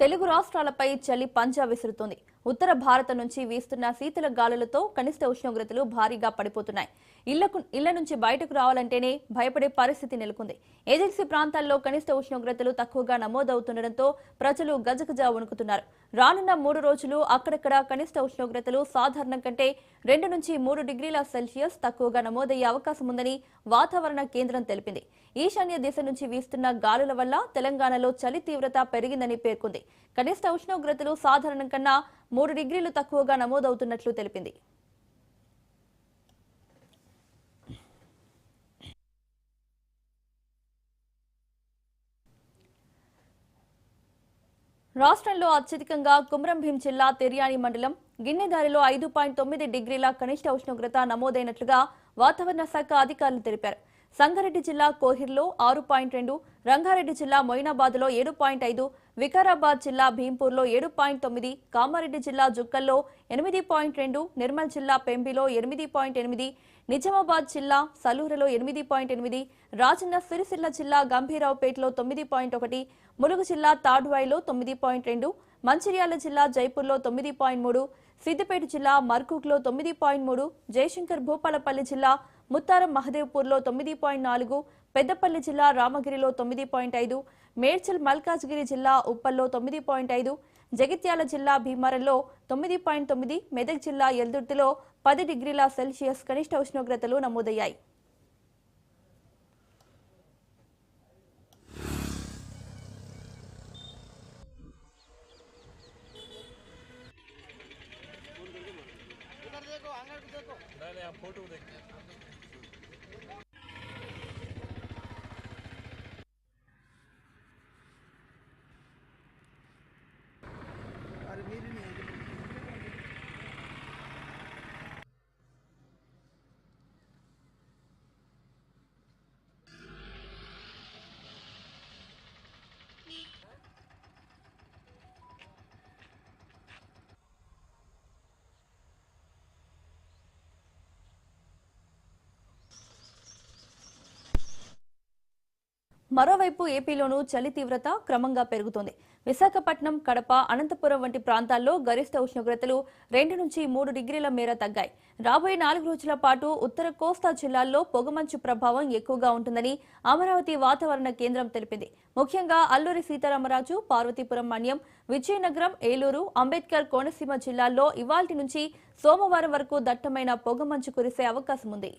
తెలుగు రాష్ట్రాలపై చలి పంజా విసురుతోంది. ఉత్తర భారతం నుంచి వీస్తున్న శీతల గాలులతో కనిష్ట ఉష్ణోగ్రతలు భారీగా పడిపోతున్నాయి. ఇళ్ల నుంచి బయటకు రావాలంటేనే భయపడే పరిస్థితి నెలకొంది. ఏజెన్సీ ప్రాంతాల్లో కనిష్ట ఉష్ణోగ్రతలు తక్కువగా నమోదవుతుండటంతో ప్రజలు గజగజ వణుకుతున్నారు. రానున్న 3 రోజులు అక్కడక్కడ కనిష్ట ఉష్ణోగ్రతలు సాధారణం కంటే 2 నుంచి 3 డిగ్రీల సెల్సియస్ తక్కువగా నమోదయ్యే అవకాశం ఉందని వాతావరణ కేంద్రం తెలిపింది. ఈశాన్య దిశ నుంచి వీస్తున్న గాలుల వల్ల తెలంగాణలో చలి తీవ్రత పెరిగిందని పేర్కొంది. కనిష్ట ఉష్ణోగ్రతలు సాధారణం కన్నా 3 డిగ్రీలు తక్కువగా నమోదవుతున్నట్లు తెలిపింది. రాష్ట్రంలో అత్యధికంగా కుమ్రంభీం జిల్లా తిర్యాని మండలం గిన్నెదారిలో 5.9 డిగ్రీల కనిష్ట ఉష్ణోగ్రత నమోదైనట్లుగా వాతావరణ శాఖ అధికారులు తెలిపారు. సంగారెడ్డి జిల్లా కోహిర్లో 6.2, రంగారెడ్డి జిల్లా మొయినాబాద్లో 7.5, వికారాబాద్ జిల్లా భీంపూర్లో 7.9, కామారెడ్డి జిల్లా జుక్కల్లో 8.2, నిర్మల్ జిల్లా పెంబిలో 8.8, నిజామాబాద్ జిల్లా సలూరులో 8.8, రాజన్న సిరిసిల్ల జిల్లా గంభీరావుపేటలో 9.1, ములుగు జిల్లా తాడ్వాయిలో 9.2, మంచిర్యాల జిల్లా జైపూర్లో 9.3, సిద్దిపేట జిల్లా మర్కూక్లో 9.3, జయశంకర్ భూపాలపల్లి జిల్లా ముత్తారం మహదేవ్పూర్లో 9.4, పెద్దపల్లి జిల్లా రామగిరిలో 9.5, మేడ్చల్ మల్కాజ్గిరి జిల్లా ఉప్పల్లో 9.5, జగిత్యాల జిల్లా భీమవరంలో 9.9, మెదక్ జిల్లా ఎల్దుర్తిలో 10 డిగ్రీల సెల్సియస్ కనిష్ట ఉష్ణోగ్రతలు నమోదయ్యాయి. మరోవైపు ఏపీలోనూ చలి తీవ్రత క్రమంగా పెరుగుతోంది. విశాఖపట్నం, కడప, అనంతపురం వంటి ప్రాంతాల్లో గరిష్ట ఉష్ణోగ్రతలు 2 నుంచి 3 డిగ్రీల మేర తగ్గాయి. రాబోయే 4 రోజుల పాటు ఉత్తర కోస్తా జిల్లాల్లో పొగమంచు ప్రభావం ఎక్కువగా ఉంటుందని అమరావతి వాతావరణ కేంద్రం తెలిపింది. ముఖ్యంగా అల్లూరి సీతారామరాజు, పార్వతీపురం మన్యం, విజయనగరం, ఏలూరు, అంబేద్కర్ కోనసీమ జిల్లాల్లో ఇవాల్టి నుంచి సోమవారం వరకు దట్టమైన పొగమంచు కురిసే అవకాశం ఉంది.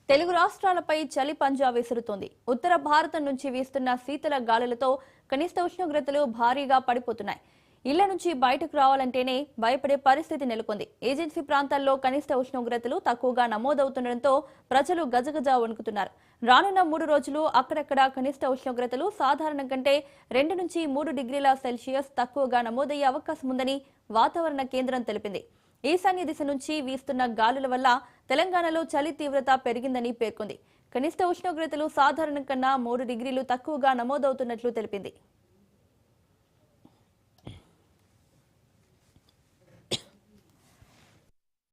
తెలుగు రాష్ట్రాలపై చలి పంజా విసురుతోంది. ఉత్తర భారతం నుంచి వీస్తున్న శీతల గాలులతో కనిష్ట ఉష్ణోగ్రతలు భారీగా పడిపోతున్నాయి. ఇళ్ల నుంచి బయటకు రావాలంటేనే భయపడే పరిస్థితి నెలకొంది. ఏజెన్సీ ప్రాంతాల్లో కనిష్ట ఉష్ణోగ్రతలు తక్కువగా నమోదవుతుండటంతో ప్రజలు గజగజ వణుకుతున్నారు. రానున్న 3 రోజులు అక్కడక్కడ కనిష్ట ఉష్ణోగ్రతలు సాధారణం కంటే 2 నుంచి 3 డిగ్రీల సెల్సియస్ తక్కువగా నమోదయ్యే అవకాశం ఉందని వాతావరణ కేంద్రం తెలిపింది. ఈశాన్య దిశ నుంచి వీస్తున్న గాలుల వల్ల తెలంగాణలో చలి తీవ్రత పెరిగిందని పేర్కొంది. కనిష్ట ఉష్ణోగ్రతలు సాధారణం కన్నా 3 డిగ్రీలు తక్కువగా నమోదవుతున్నట్లు తెలిపింది.